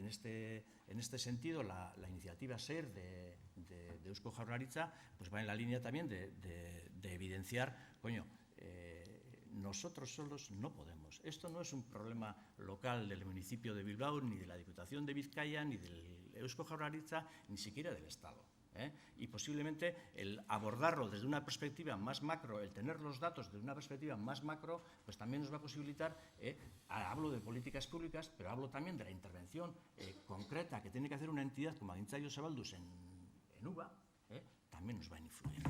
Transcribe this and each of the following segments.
este sentido, la iniciativa SER de Eusko Jaurlaritza pues va en la línea también de evidenciar, coño, nosotros solos no podemos. Esto no es un problema local del municipio de Bilbao, ni de la Diputación de Vizcaya, ni del Eusko Jaurlaritza, ni siquiera del Estado. Y posiblemente el abordarlo desde una perspectiva más macro, el tener los datos desde una perspectiva más macro, pues también nos va a posibilitar, hablo de políticas públicas, pero hablo también de la intervención concreta que tiene que hacer una entidad como Agintza Josebaldus en UBA, también nos va a influir,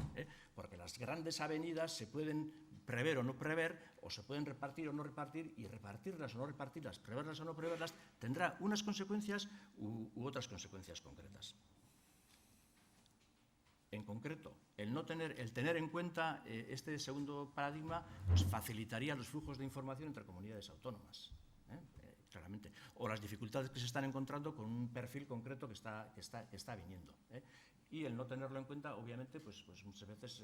porque las grandes avenidas se pueden prever o no prever, o se pueden repartir o no repartir, y repartirlas o no repartirlas, preverlas o no preverlas, tendrá unas consecuencias u otras consecuencias concretas. En concreto, el tener en cuenta este segundo paradigma pues facilitaría los flujos de información entre comunidades autónomas, claramente, o las dificultades que se están encontrando con un perfil concreto que está viniendo. Y el no tenerlo en cuenta, obviamente, pues muchas veces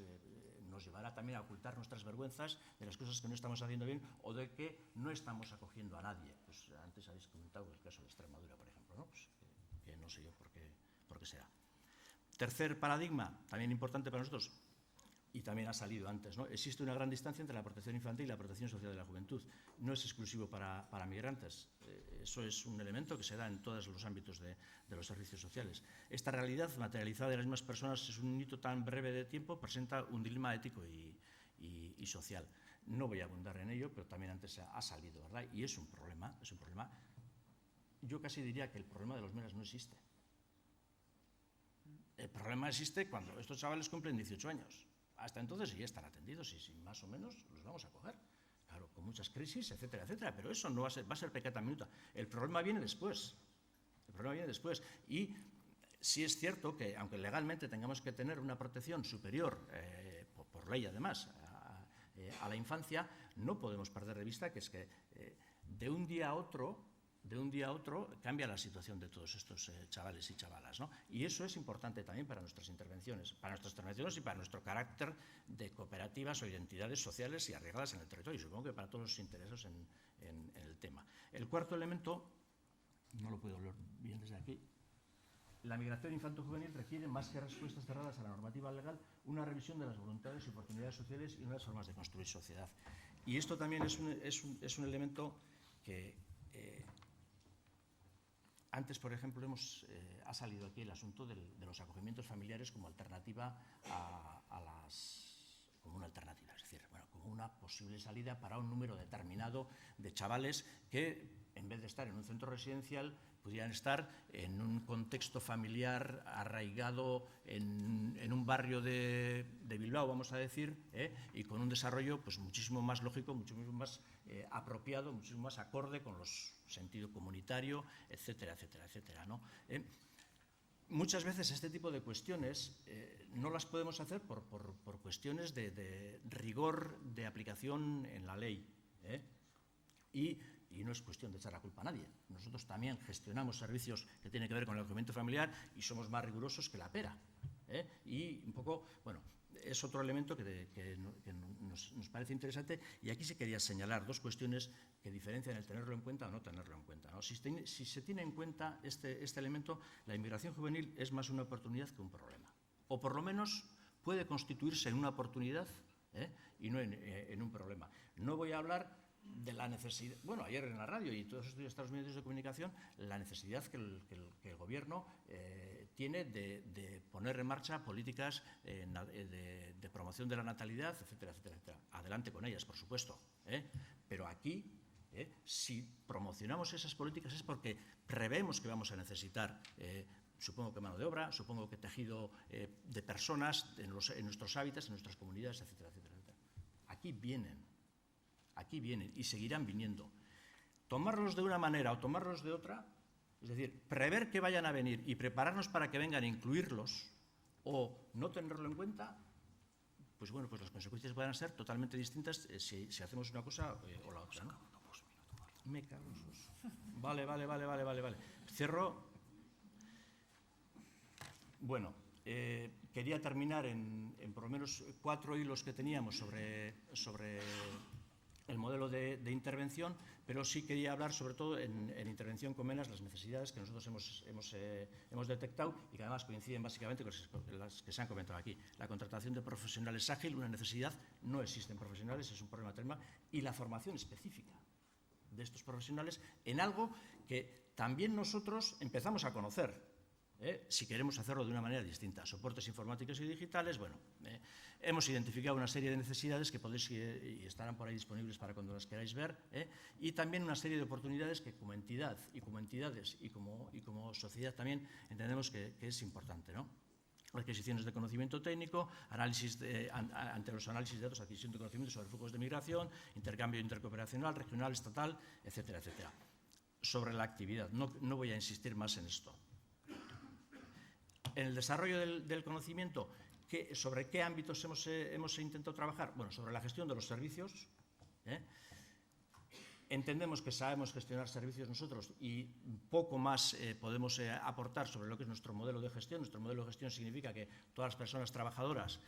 nos llevará también a ocultar nuestras vergüenzas de las cosas que no estamos haciendo bien o de que no estamos acogiendo a nadie. Pues antes habéis comentado el caso de Extremadura, por ejemplo, ¿no? Pues, que no sé yo por qué será. Tercer paradigma, también importante para nosotros, y también ha salido antes, ¿no? Existe una gran distancia entre la protección infantil y la protección social de la juventud. No es exclusivo para migrantes. Eso es un elemento que se da en todos los ámbitos de los servicios sociales. Esta realidad materializada de las mismas personas es un hito tan breve de tiempo, presenta un dilema ético y social. No voy a abundar en ello, pero también antes ha salido, ¿verdad? Y es un problema, es un problema. Yo casi diría que el problema de los menas no existe. El problema existe cuando estos chavales cumplen 18 años. Hasta entonces ya están atendidos y más o menos los vamos a coger. Claro, con muchas crisis, etcétera, etcétera. Pero eso no va a ser peccata minuta. El problema viene después. El problema viene después. Y sí es cierto que, aunque legalmente tengamos que tener una protección superior, por ley además, a la infancia, no podemos perder de vista que es que de un día a otro cambia la situación de todos estos chavales y chavalas, ¿no? Y eso es importante también para nuestras intervenciones y para nuestro carácter de cooperativas o identidades sociales y arraigadas en el territorio, y supongo que para todos los interesados en el tema. El cuarto elemento, no lo puedo leer bien desde aquí. La migración infanto-juvenil requiere, más que respuestas cerradas a la normativa legal, una revisión de las voluntades y oportunidades sociales y nuevas formas de construir sociedad. Y esto también es un elemento que... Antes, por ejemplo, ha salido aquí el asunto de los acogimientos familiares como alternativa como una alternativa, es decir, bueno, como una posible salida para un número determinado de chavales que, en vez de estar en un centro residencial, pudieran estar en un contexto familiar arraigado en un barrio de Bilbao, vamos a decir, y con un desarrollo pues muchísimo más lógico, muchísimo más apropiado, muchísimo más acorde con los sentido comunitario, etcétera, etcétera, etcétera, ¿no? Muchas veces este tipo de cuestiones no las podemos hacer por cuestiones de rigor de aplicación en la ley, y no es cuestión de echar la culpa a nadie. Nosotros también gestionamos servicios que tienen que ver con el acogimiento familiar y somos más rigurosos que la pera. Y un poco, bueno, es otro elemento que nos parece interesante, y aquí se quería señalar dos cuestiones que diferencian el tenerlo en cuenta o no tenerlo en cuenta, ¿no? Si se tiene en cuenta este elemento, la inmigración juvenil es más una oportunidad que un problema, o por lo menos puede constituirse en una oportunidad y no en un problema. No voy a hablar de la necesidad, bueno, ayer en la radio y todos estos medios de comunicación, la necesidad que el Gobierno tiene de poner en marcha políticas de promoción de la natalidad, etcétera, etcétera, etcétera. Adelante con ellas, por supuesto, pero aquí, si promocionamos esas políticas es porque prevemos que vamos a necesitar, supongo que mano de obra, supongo que tejido de personas en nuestros hábitats, en nuestras comunidades, etcétera, etcétera, etcétera. Aquí vienen y seguirán viniendo. Tomarlos de una manera o tomarlos de otra, es decir, prever que vayan a venir y prepararnos para que vengan e incluirlos, o no tenerlo en cuenta, pues bueno, pues las consecuencias van a ser totalmente distintas si hacemos una cosa o la otra, ¿no? Me cago en sus... Vale. Cierro. Bueno, quería terminar en por lo menos 4 hilos que teníamos sobre el modelo de intervención, pero sí quería hablar sobre todo en intervención con MENAS las necesidades que nosotros hemos detectado y que además coinciden básicamente con las que se han comentado aquí. La contratación de profesionales ágil, una necesidad, no existen profesionales, es un problema tema, y la formación específica de estos profesionales en algo que también nosotros empezamos a conocer. Si queremos hacerlo de una manera distinta. Soportes informáticos y digitales, bueno, hemos identificado una serie de necesidades que podéis y estarán por ahí disponibles para cuando las queráis ver, y también una serie de oportunidades que como entidad y como entidades y como sociedad también entendemos que es importante, ¿no? Adquisiciones de conocimiento técnico, análisis ante los análisis de datos, adquisición de conocimiento sobre flujos de migración, intercambio intercooperacional, regional, estatal, etcétera, etcétera. Sobre la actividad, no voy a insistir más en esto. En el desarrollo del conocimiento, ¿sobre qué ámbitos hemos intentado trabajar? Bueno, sobre la gestión de los servicios. Entendemos que sabemos gestionar servicios nosotros y poco más podemos aportar sobre lo que es nuestro modelo de gestión. Nuestro modelo de gestión significa que todas las personas trabajadoras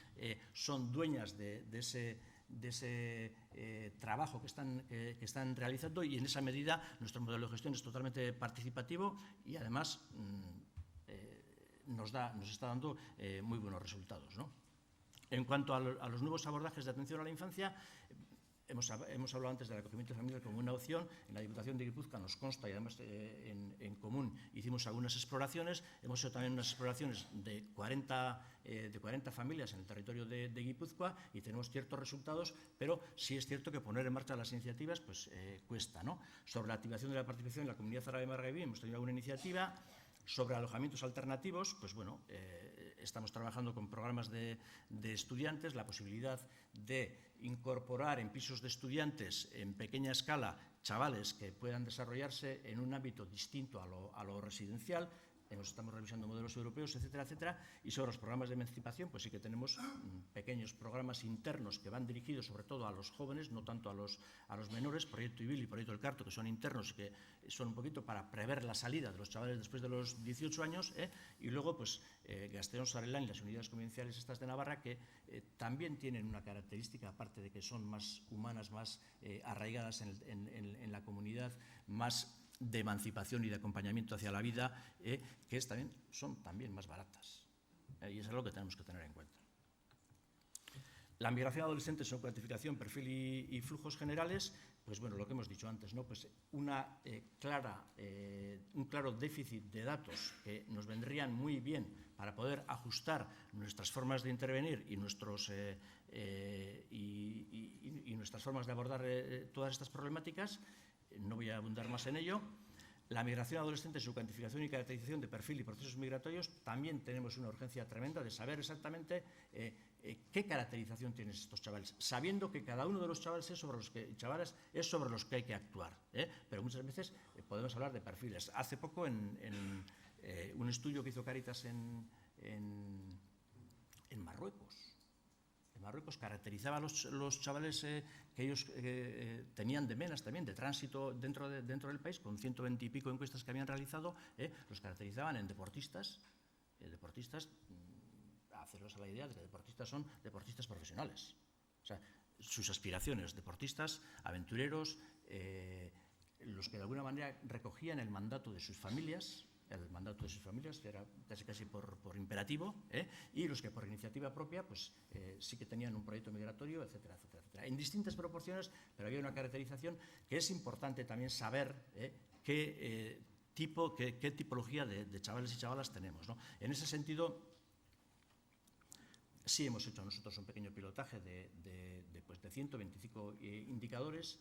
son dueñas de ese trabajo que están realizando, y en esa medida nuestro modelo de gestión es totalmente participativo y además nos está dando muy buenos resultados, ¿no? En cuanto a los nuevos abordajes de atención a la infancia, hemos hablado antes del acogimiento familiar como una opción. En la Diputación de Guipúzcoa nos consta, y además en común hicimos algunas exploraciones. Hemos hecho también unas exploraciones de 40 familias en el territorio de Guipúzcoa y tenemos ciertos resultados, pero sí es cierto que poner en marcha las iniciativas pues cuesta, ¿no? Sobre la activación de la participación en la Comunidad Árabe Magrebí hemos tenido alguna iniciativa. Sobre alojamientos alternativos, pues bueno, estamos trabajando con programas de estudiantes, la posibilidad de incorporar en pisos de estudiantes en pequeña escala chavales que puedan desarrollarse en un ámbito distinto a lo residencial. Estamos revisando modelos europeos, etcétera, etcétera. Y sobre los programas de emancipación, pues sí que tenemos pequeños programas internos que van dirigidos sobre todo a los jóvenes, no tanto a los menores, Proyecto IBIL y Proyecto El Carto, que son internos, que son un poquito para prever la salida de los chavales después de los 18 años, y luego pues Gazteon Sarelán y las unidades convivenciales estas de Navarra, que también tienen una característica, aparte de que son más humanas, más arraigadas en la comunidad, más de emancipación y de acompañamiento hacia la vida, que son también más baratas. Y eso es lo que tenemos que tener en cuenta. La migración adolescente, su cuantificación, perfil y flujos generales, pues bueno, lo que hemos dicho antes, ¿no? Pues un claro déficit de datos que nos vendrían muy bien para poder ajustar nuestras formas de intervenir y nuestras formas de abordar todas estas problemáticas. No voy a abundar más en ello. La migración adolescente, su cuantificación y caracterización de perfil y procesos migratorios, también tenemos una urgencia tremenda de saber exactamente qué caracterización tienen estos chavales, sabiendo que cada uno de los chavales es sobre los que hay que actuar, pero muchas veces podemos hablar de perfiles. Hace poco en un estudio que hizo Cáritas en Marruecos. En Marruecos caracterizaba a los chavales que ellos tenían de MENAS también, de tránsito dentro del país, con 120 y pico encuestas que habían realizado, los caracterizaban en deportistas, haceros a la idea de que deportistas son deportistas profesionales. O sea, sus aspiraciones, deportistas, aventureros, los que de alguna manera recogían el mandato de sus familias, que era casi por imperativo, y los que por iniciativa propia pues sí que tenían un proyecto migratorio, etcétera, etcétera, etcétera. En distintas proporciones, pero había una caracterización que es importante también saber qué tipología de chavales y chavalas tenemos, ¿no? En ese sentido, sí hemos hecho nosotros un pequeño pilotaje de 125 indicadores,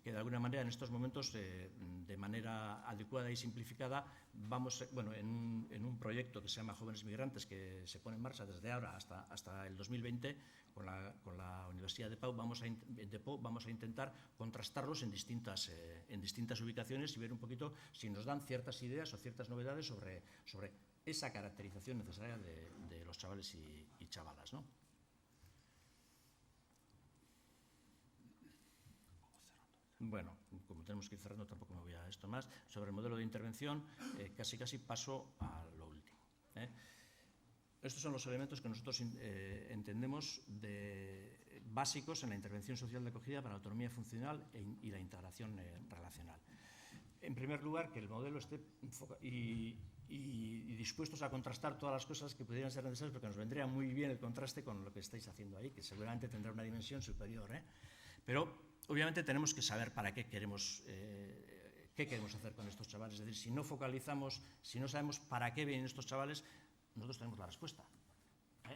que de alguna manera en estos momentos, de manera adecuada y simplificada, en un proyecto que se llama Jóvenes Migrantes, que se pone en marcha desde ahora hasta el 2020, con la Universidad de Pau, vamos a intentar contrastarlos en distintas ubicaciones y ver un poquito si nos dan ciertas ideas o ciertas novedades sobre esa caracterización necesaria de los chavales y chavalas, ¿no? Bueno, como tenemos que ir cerrando, tampoco me voy a esto más. Sobre el modelo de intervención, casi paso a lo último. estos son los elementos que nosotros entendemos básicos en la intervención social de acogida para la autonomía funcional y la integración relacional. En primer lugar, que el modelo esté y dispuestos a contrastar todas las cosas que pudieran ser necesarias, porque nos vendría muy bien el contraste con lo que estáis haciendo ahí, que seguramente tendrá una dimensión superior, Pero, obviamente, tenemos que saber para qué queremos hacer con estos chavales. Es decir, si no focalizamos, si no sabemos para qué vienen estos chavales, nosotros tenemos la respuesta.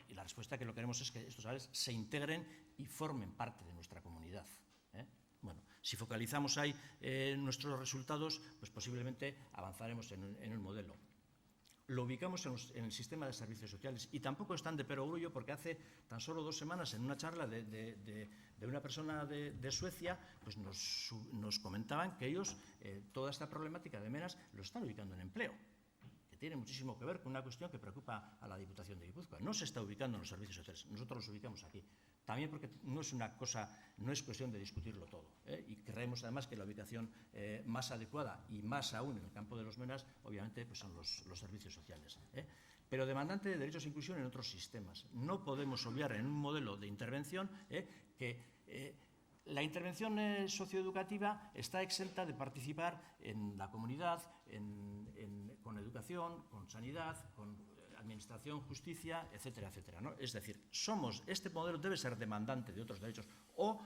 Y la respuesta que lo queremos es que estos chavales se integren y formen parte de nuestra comunidad. Bueno, si focalizamos ahí nuestros resultados, pues posiblemente avanzaremos en un modelo. Lo ubicamos en el sistema de servicios sociales y tampoco están de perogrullo, porque hace tan solo 2 semanas en una charla de una persona de Suecia, pues nos comentaban que ellos toda esta problemática de menas lo están ubicando en empleo, que tiene muchísimo que ver con una cuestión que preocupa a la Diputación de Guipúzcoa. No se está ubicando en los servicios sociales, nosotros los ubicamos aquí. También porque no es cuestión de discutirlo todo, y creemos además que la ubicación más adecuada y más aún en el campo de los menas, obviamente, pues son los servicios sociales. Pero demandante de derechos e inclusión en otros sistemas. No podemos obviar en un modelo de intervención que la intervención socioeducativa está exenta de participar en la comunidad, con educación, con sanidad, con administración, justicia, etcétera, etcétera, ¿no? Es decir, este modelo debe ser demandante de otros derechos o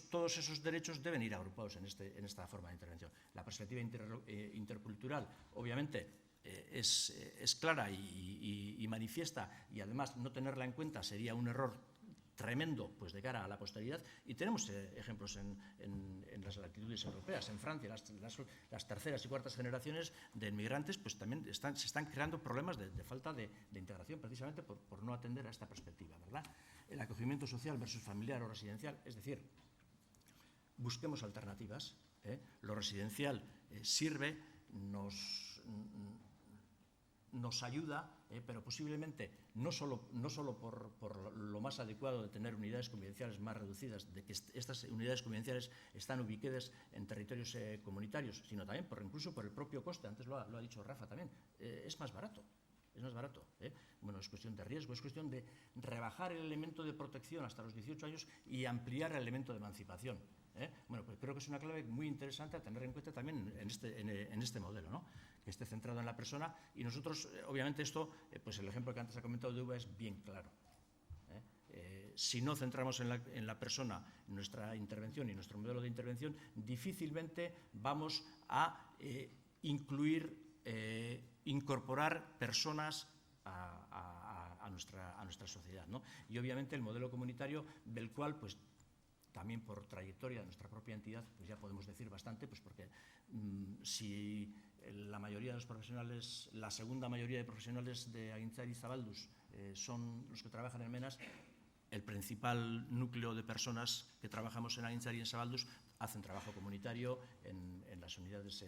todos esos derechos deben ir agrupados en esta forma de intervención. La perspectiva intercultural, obviamente, es clara y manifiesta, y además no tenerla en cuenta sería un error tremendo, pues, de cara a la posteridad, y tenemos ejemplos en las latitudes europeas. En Francia, las terceras y cuartas generaciones de inmigrantes, pues también se están creando problemas de falta de integración, precisamente por no atender a esta perspectiva, ¿verdad? El acogimiento social versus familiar o residencial, es decir, busquemos alternativas. Lo residencial sirve, nos ayuda, pero posiblemente no solo por lo más adecuado de tener unidades convivenciales más reducidas, de que estas unidades convivenciales están ubicadas en territorios comunitarios, sino también incluso por el propio coste. Antes lo ha dicho Rafa también, es más barato. Bueno, es cuestión de riesgo, es cuestión de rebajar el elemento de protección hasta los 18 años y ampliar el elemento de emancipación. Bueno, pues creo que es una clave muy interesante a tener en cuenta también en este modelo, ¿no? Que esté centrado en la persona, y nosotros, obviamente, esto, pues el ejemplo que antes ha comentado de UBA es bien claro. Si no centramos en la persona nuestra intervención y nuestro modelo de intervención, difícilmente vamos a incorporar personas a nuestra sociedad, ¿no? Y obviamente el modelo comunitario, del cual, pues, también por trayectoria de nuestra propia entidad, pues ya podemos decir bastante, pues porque si la mayoría de los profesionales, la segunda mayoría de profesionales de Agintzari y Zabalduz son los que trabajan en menas, el principal núcleo de personas que trabajamos en Agintzari y en Zabalduz hacen trabajo comunitario en las unidades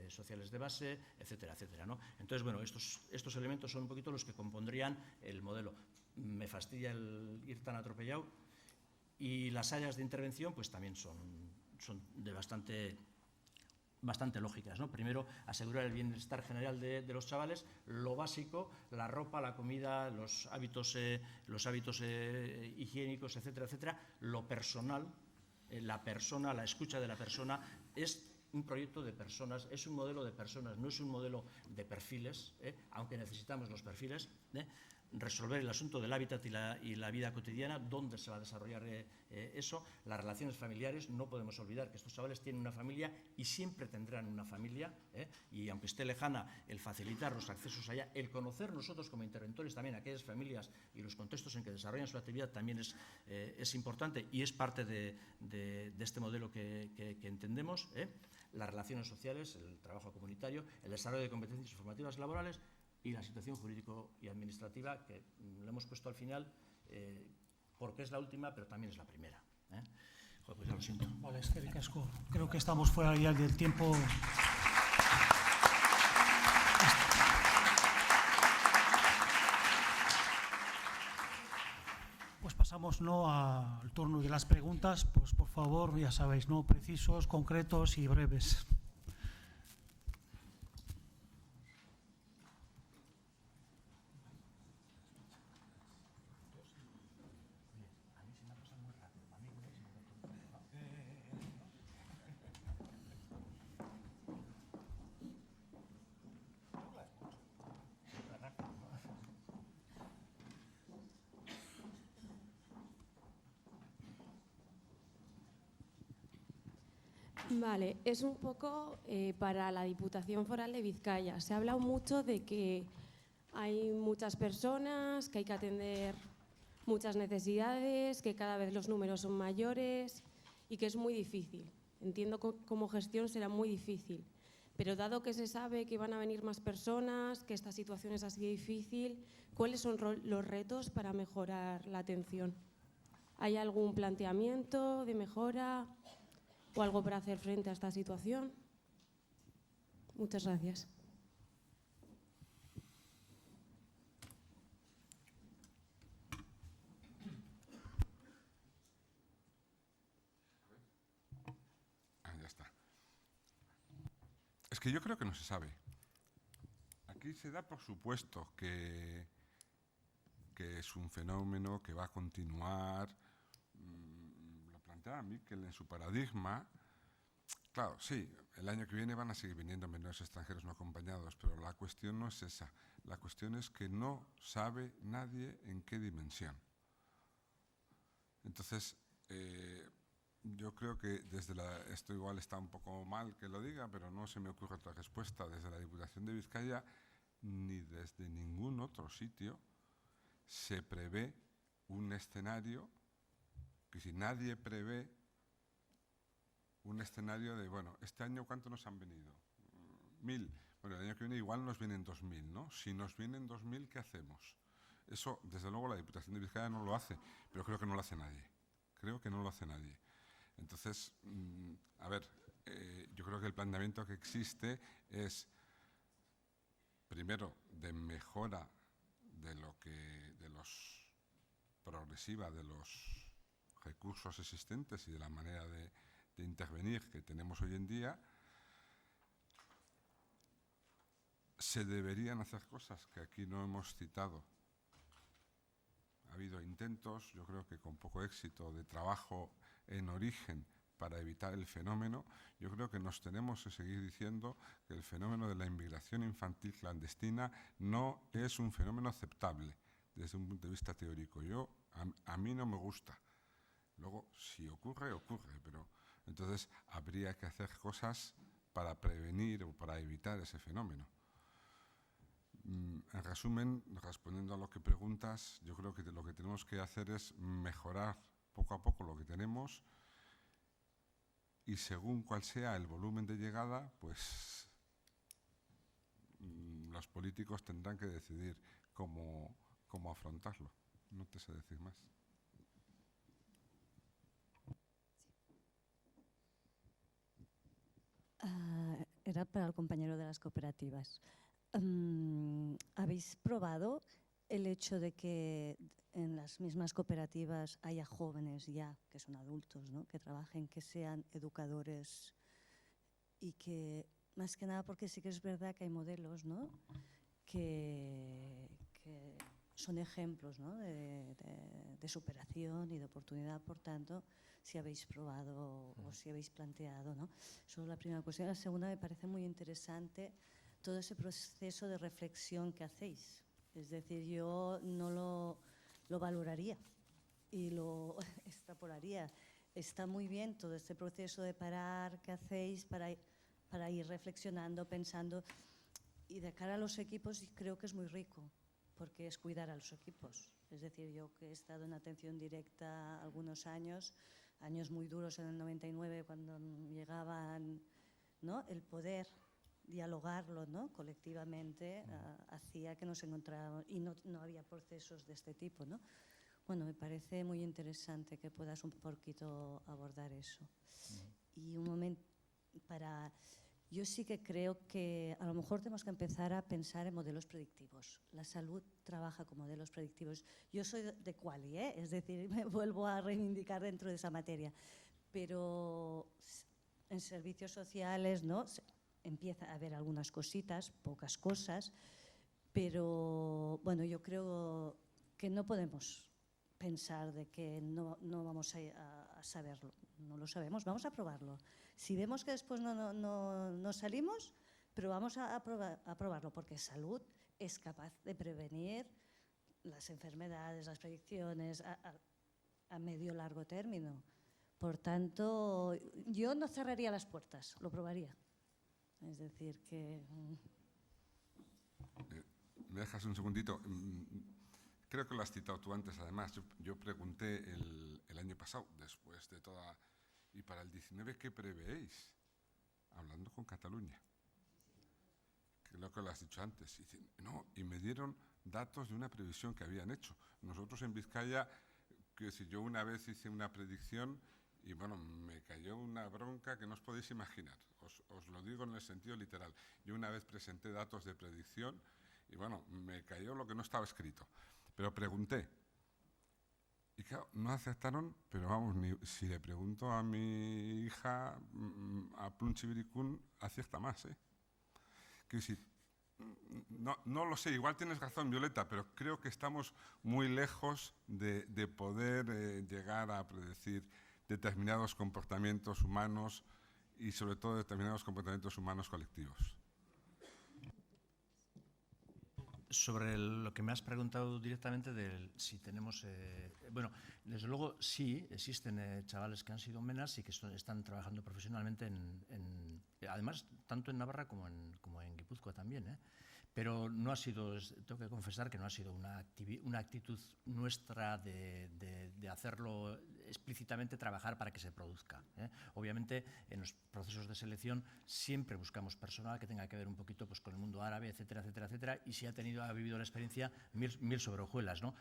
sociales de base, etcétera, etcétera, ¿no? Entonces, bueno, estos elementos son un poquito los que compondrían el modelo. Me fastidia el ir tan atropellado. Y las áreas de intervención, pues también son de bastante lógicas, ¿no? Primero, asegurar el bienestar general de los chavales, lo básico, la ropa, la comida, los hábitos higiénicos, etcétera, etcétera. Lo personal, la persona, la escucha de la persona, es un proyecto de personas, es un modelo de personas, no es un modelo de perfiles, aunque necesitamos los perfiles. Resolver el asunto del hábitat y la vida cotidiana, dónde se va a desarrollar eso, las relaciones familiares. No podemos olvidar que estos chavales tienen una familia y siempre tendrán una familia, y aunque esté lejana, el facilitar los accesos allá, el conocer nosotros como interventores también aquellas familias y los contextos en que desarrollan su actividad también es importante y es parte de este modelo que entendemos. Las relaciones sociales, el trabajo comunitario, el desarrollo de competencias formativas laborales y la situación jurídico y administrativa, que lo hemos puesto al final porque es la última, pero también es la primera. Joder, pues ya lo siento. Vale, es que ricasco. Creo que estamos fuera ya del tiempo. Pues pasamos, ¿no?, al turno de las preguntas. Pues por favor, ya sabéis, ¿no?, precisos, concretos y breves. Vale, es un poco para la Diputación Foral de Vizcaya. Se ha hablado mucho de que hay muchas personas, que hay que atender muchas necesidades, que cada vez los números son mayores y que es muy difícil. Entiendo que como gestión será muy difícil, pero dado que se sabe que van a venir más personas, que esta situación es así de difícil, ¿cuáles son los retos para mejorar la atención? ¿Hay algún planteamiento de mejora o algo para hacer frente a esta situación? Muchas gracias. Ya está. Es que yo creo que no se sabe. Aquí se da por supuesto que es un fenómeno que va a continuar. Lo planteaba Miquel en su paradigma. Claro, sí, el año que viene van a seguir viniendo menores extranjeros no acompañados, pero la cuestión no es esa. La cuestión es que no sabe nadie en qué dimensión. Entonces, yo creo que esto igual está un poco mal que lo diga, pero no se me ocurre otra respuesta. Desde la Diputación de Vizcaya ni desde ningún otro sitio se prevé un escenario que si nadie prevé un escenario de, bueno, este año ¿cuánto nos han venido? 1000. Bueno, el año que viene igual nos vienen 2000, ¿no? Si nos vienen 2000, ¿qué hacemos? Eso, desde luego, la Diputación de Vizcaya no lo hace, pero creo que no lo hace nadie. Creo que no lo hace nadie. Entonces, a ver, yo creo que el planteamiento que existe es, primero, de mejora progresiva de los recursos existentes y de la manera de intervenir que tenemos hoy en día. Se deberían hacer cosas que aquí no hemos citado. Ha habido intentos, yo creo que con poco éxito, de trabajo en origen para evitar el fenómeno. Yo creo que nos tenemos que seguir diciendo que el fenómeno de la inmigración infantil clandestina no es un fenómeno aceptable desde un punto de vista teórico. A mí no me gusta. Luego, si ocurre, ocurre, pero entonces habría que hacer cosas para prevenir o para evitar ese fenómeno. En resumen, respondiendo a lo que preguntas, yo creo que lo que tenemos que hacer es mejorar poco a poco lo que tenemos y según cuál sea el volumen de llegada, pues los políticos tendrán que decidir cómo afrontarlo. No te sé decir más. Era para el compañero de las cooperativas. ¿Habéis probado el hecho de que en las mismas cooperativas haya jóvenes ya, que son adultos, ¿no?, que trabajen, que sean educadores y que, más que nada, porque sí que es verdad que hay modelos, ¿no?, que son ejemplos, ¿no?, de superación y de oportunidad? Por tanto, si habéis probado o si habéis planteado, ¿no? Eso es la primera cuestión. La segunda, me parece muy interesante todo ese proceso de reflexión que hacéis. Es decir, yo no lo valoraría y lo extrapolaría. Está muy bien todo este proceso de parar que hacéis para ir reflexionando, pensando, y de cara a los equipos creo que es muy rico, porque es cuidar a los equipos. Es decir, yo que he estado en atención directa algunos años muy duros en el 99, cuando llegaban, ¿no?, el poder dialogarlo, ¿no?, colectivamente, hacía que nos encontrábamos y no había procesos de este tipo, ¿no? Bueno, me parece muy interesante que puedas un poquito abordar eso. Y un momento yo sí que creo que a lo mejor tenemos que empezar a pensar en modelos predictivos. La salud trabaja con modelos predictivos. Yo soy de Quali, es decir, me vuelvo a reivindicar dentro de esa materia, pero en servicios sociales, ¿no?, empieza a haber algunas cositas, pocas cosas, pero bueno, yo creo que no podemos pensar de que no vamos a saberlo. No lo sabemos, vamos a probarlo. Si vemos que después no salimos, pero vamos a probarlo, porque salud es capaz de prevenir las enfermedades, las predicciones a medio largo término. Por tanto, yo no cerraría las puertas, lo probaría. Es decir, que... ¿Me dejas un segundito? Creo que lo has citado tú antes, además. Yo pregunté el año pasado, después de toda... ¿Y para el 19 qué prevéis? Hablando con Cataluña. Creo que lo has dicho antes. Y me dieron datos de una previsión que habían hecho. Nosotros en Vizcaya, que si yo una vez hice una predicción y bueno, me cayó una bronca que no os podéis imaginar. Os lo digo en el sentido literal. Yo una vez presenté datos de predicción y bueno, me cayó lo que no estaba escrito. Pero pregunté. Y claro, no aceptaron, pero vamos, si le pregunto a mi hija, a Plunchibiricún, acierta más, ¿eh? Que decir, no lo sé, igual tienes razón, Violeta, pero creo que estamos muy lejos de poder llegar a predecir determinados comportamientos humanos y sobre todo determinados comportamientos humanos colectivos. Sobre lo que me has preguntado directamente de si tenemos... bueno, desde luego sí, existen chavales que han sido menas y que están trabajando profesionalmente además, tanto en Navarra como en Guipúzcoa también, ¿eh? Pero no ha sido, tengo que confesar que no ha sido una actitud nuestra de hacerlo explícitamente, trabajar para que se produzca, ¿eh? Obviamente, en los procesos de selección siempre buscamos personal que tenga que ver un poquito pues, con el mundo árabe, etcétera, etcétera, etcétera, y si ha vivido la experiencia, mil sobre hojuelas, ¿no?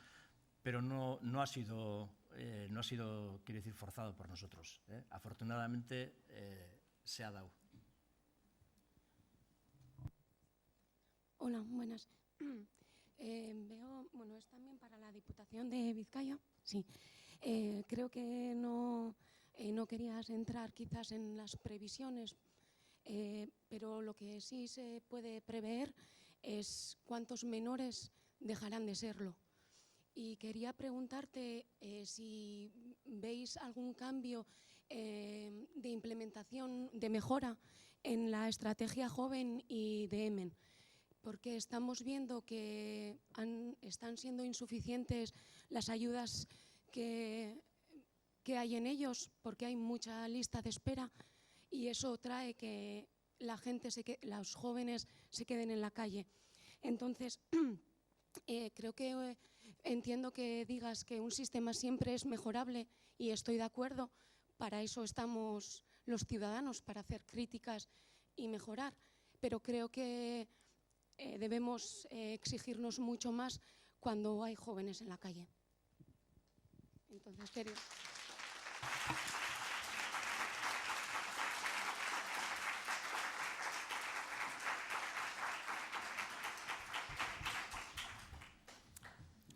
Pero no ha sido, quiero decir, forzado por nosotros, ¿eh? Afortunadamente se ha dado. Hola, buenas. Veo, bueno, es también para la Diputación de Vizcaya. Sí. Creo que no querías entrar quizás en las previsiones, pero lo que sí se puede prever es cuántos menores dejarán de serlo. Y quería preguntarte si veis algún cambio de implementación, de mejora en la estrategia joven y de EMEN. Porque estamos viendo que están siendo insuficientes las ayudas que hay en ellos, porque hay mucha lista de espera y eso trae que los jóvenes se queden en la calle. Entonces, creo que entiendo que digas que un sistema siempre es mejorable y estoy de acuerdo. Para eso estamos los ciudadanos, para hacer críticas y mejorar. Pero creo que debemos exigirnos mucho más cuando hay jóvenes en la calle. Entonces, quería...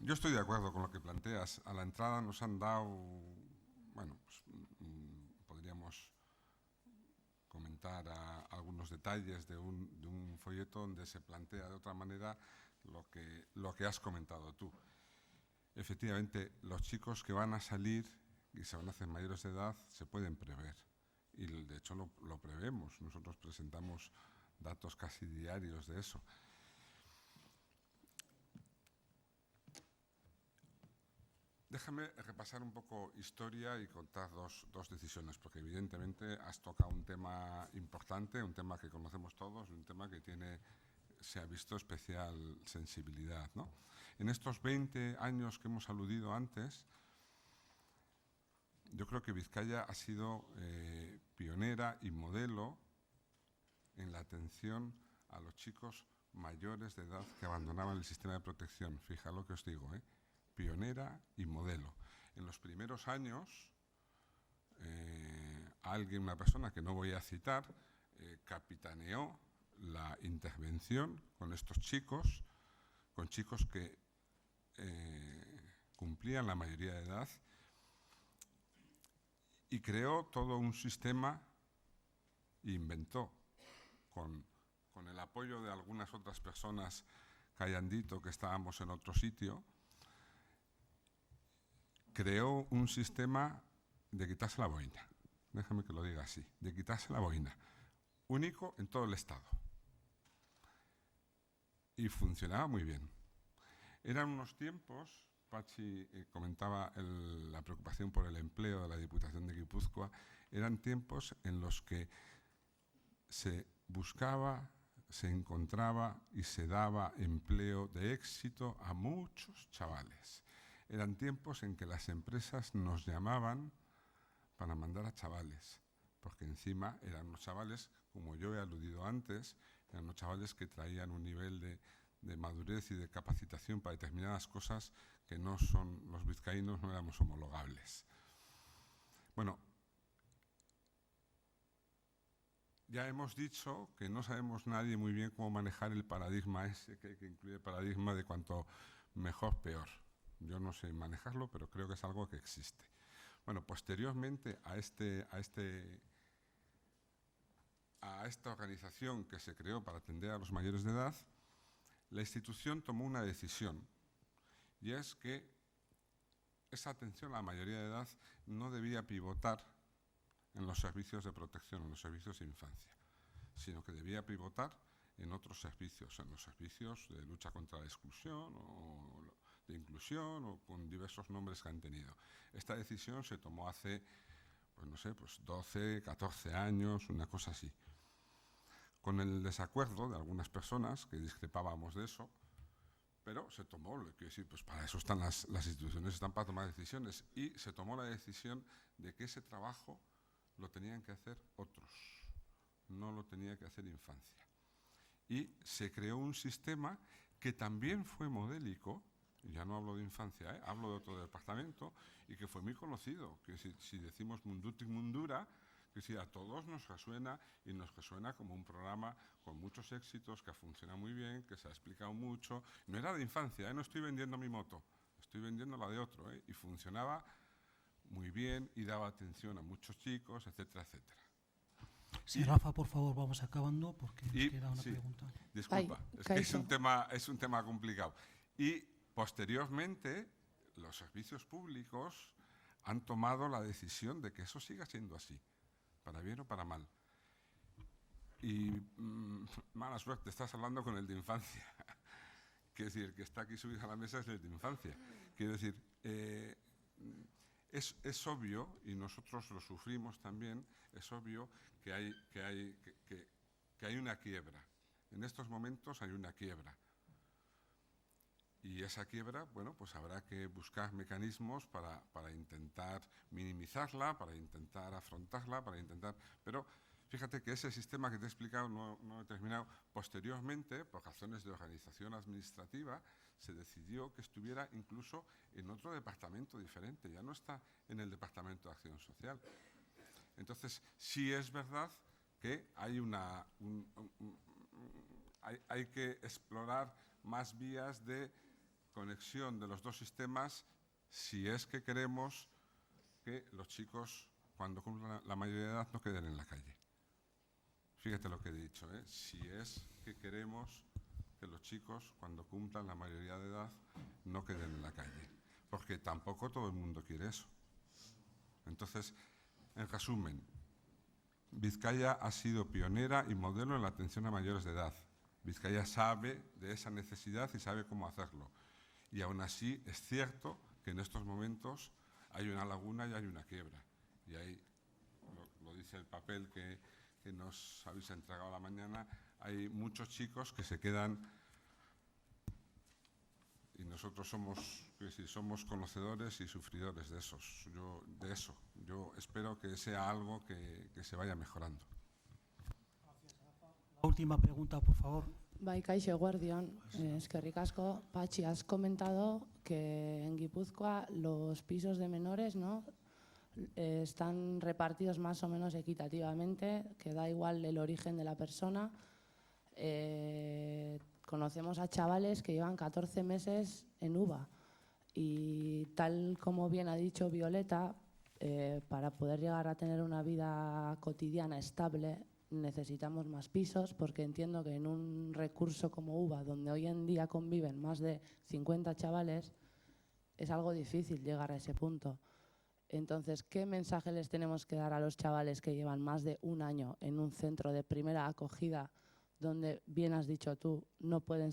Yo estoy de acuerdo con lo que planteas. A la entrada nos han dado, bueno, pues, podríamos comentar algunos detalles de un folleto donde se plantea de otra manera lo que has comentado tú. Efectivamente, los chicos que van a salir y se van a hacer mayores de edad se pueden prever. Y de hecho lo prevemos. Nosotros presentamos datos casi diarios de eso. Déjame repasar un poco historia y contar dos decisiones, porque evidentemente has tocado un tema importante, un tema que conocemos todos, un tema que se ha visto especial sensibilidad, ¿no? En estos 20 años que hemos aludido antes, yo creo que Vizcaya ha sido pionera y modelo en la atención a los chicos mayores de edad que abandonaban el sistema de protección. Fija lo que os digo, ¿eh? Pionera y modelo. En los primeros años, una persona que no voy a citar, capitaneó la intervención con estos chicos, con chicos que cumplían la mayoría de edad, y creó todo un sistema e inventó, con el apoyo de algunas otras personas que hayan dicho que estábamos en otro sitio, creó un sistema de quitarse la boina, déjame que lo diga así, de quitarse la boina, único en todo el Estado. Y funcionaba muy bien. Eran unos tiempos Pachi comentaba la preocupación por el empleo de la Diputación de Guipúzcoa, eran tiempos en los que se buscaba, se encontraba y se daba empleo de éxito a muchos chavales. Eran tiempos en que las empresas nos llamaban para mandar a chavales, porque encima eran unos chavales, como yo he aludido antes, eran unos chavales que traían un nivel de madurez y de capacitación para determinadas cosas que no son, los vizcaínos no éramos homologables. Bueno, ya hemos dicho que no sabemos nadie muy bien cómo manejar el paradigma ese, que incluye el paradigma de cuanto mejor, peor. Yo no sé manejarlo, pero creo que es algo que existe. Bueno, posteriormente a esta organización que se creó para atender a los mayores de edad, la institución tomó una decisión, y es que esa atención a la mayoría de edad no debía pivotar en los servicios de protección, en los servicios de infancia, sino que debía pivotar en otros servicios, en los servicios de lucha contra la exclusión o de inclusión o con diversos nombres que han tenido. Esta decisión se tomó hace, pues no sé, pues 12, 14 años, una cosa así. Con el desacuerdo de algunas personas que discrepábamos de eso, pero se tomó, lo que quiero decir, pues para eso están las instituciones, están para tomar decisiones, y se tomó la decisión de que ese trabajo lo tenían que hacer otros, no lo tenía que hacer infancia. Y se creó un sistema que también fue modélico, ya no hablo de infancia, hablo de otro departamento, y que fue muy conocido, que si decimos Mundutik Mundura, que si a todos nos resuena, y nos resuena como un programa con muchos éxitos, que ha funcionado muy bien, que se ha explicado mucho. No era de infancia, no estoy vendiendo mi moto, estoy vendiendo la de otro, y funcionaba muy bien y daba atención a muchos chicos, etcétera, etcétera. Sí, Rafa, por favor, vamos acabando porque nos queda una pregunta. Disculpa, es que es un tema complicado. Y posteriormente los servicios públicos han tomado la decisión de que eso siga siendo así, para bien o para mal. Y mala suerte, estás hablando con el de infancia. Quiero decir, el que está aquí subido a la mesa es el de infancia. Quiero decir, es obvio, y nosotros lo sufrimos también, es obvio que hay una quiebra. En estos momentos hay una quiebra. Y esa quiebra, bueno, pues habrá que buscar mecanismos para intentar minimizarla, para intentar afrontarla, Pero fíjate que ese sistema que te he explicado, no he terminado, posteriormente, por razones de organización administrativa, se decidió que estuviera incluso en otro departamento diferente, ya no está en el Departamento de Acción Social. Entonces, sí es verdad que hay que explorar más vías de conexión de los dos sistemas si es que queremos que los chicos, cuando cumplan la mayoría de edad, no queden en la calle. Fíjate lo que he dicho, si es que queremos que los chicos, cuando cumplan la mayoría de edad, no queden en la calle, porque tampoco todo el mundo quiere eso. Entonces, en resumen, Vizcaya ha sido pionera y modelo en la atención a mayores de edad. Vizcaya sabe de esa necesidad y sabe cómo hacerlo. Y aún así es cierto que en estos momentos hay una laguna y hay una quiebra. Y ahí, lo dice el papel que nos habéis entregado a la mañana, hay muchos chicos que se quedan, y nosotros somos conocedores y sufridores de eso. Yo espero que sea algo que se vaya mejorando. La última pregunta, por favor. Bai, kaixo, eguerdion, eskerrik asko. Patxi, has comentado que en Guipúzcoa los pisos de menores, ¿no?, están repartidos más o menos equitativamente, que da igual el origen de la persona. Conocemos a chavales que llevan 14 meses en UVA y tal como bien ha dicho Violeta, para poder llegar a tener una vida cotidiana estable necesitamos más pisos, porque entiendo que en un recurso como UVA, donde hoy en día conviven más de 50 chavales, es algo difícil llegar a ese punto. Entonces, ¿qué mensaje les tenemos que dar a los chavales que llevan más de un año en un centro de primera acogida, donde, bien has dicho tú, no pueden